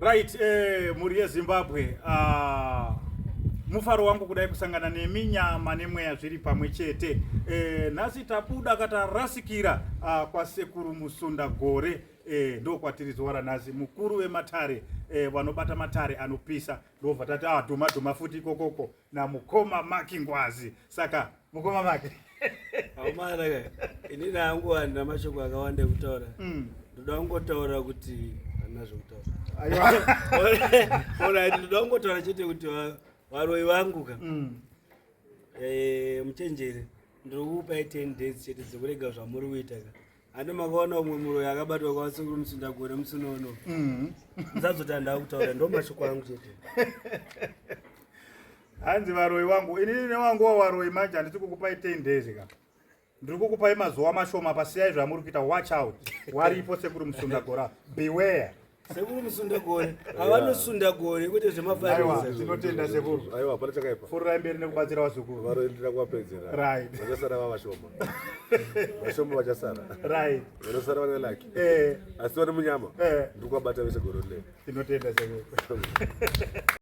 Right, muri yeZimbabwe, mufaro wangu kudai kusangana neminyama nemweya zviri pamwe chete. Nhasi tabuda katarasikira kwa sekuru Musunda Gore, ndo kwatiri zuva nhasi mukuru wematare, vanobata matare anopisa, ndobva tati dhuma futi ikokoko namukoma Maki Ngwazi. Saka mukoma Maki aumana inini hangu handina mashoko akawanda kutaura. Ndoda kungotaura kuti ndoda kungotaura chete kuti varoi vangu ka muchenjeri ndiri kupai 10 days chete dzekurega zvamuri kuita ka. Handi makaona umwe muroi akabatwa kwasekuru Musunda Gore musunono. Musazoti handava kutaura, ndo mashoko angu chete. Hanzi varoi wangu, inini newangu wavaroi manje handisi kukupai 10 days ka. Ndiri kukupai mazuva mashoma pasiyai zvamuri kuita. Watch out. Waripo sekuru Musunda Gore. Beware. Sekuru Musunda Gore avanosunda gore kwete zvemafariza. Tinotenda sekuru. Aiwa, pana chakaipa. Furai mberi nekubatsira vazukuru. Varoendera kuwapedzera. Right. Vachasara vavashoma. Vashoma vachasara. Right. Vanosara vane laki. Asi vane munyama. Ndiri kuwabata vese gore rino. Tinotenda sekuru.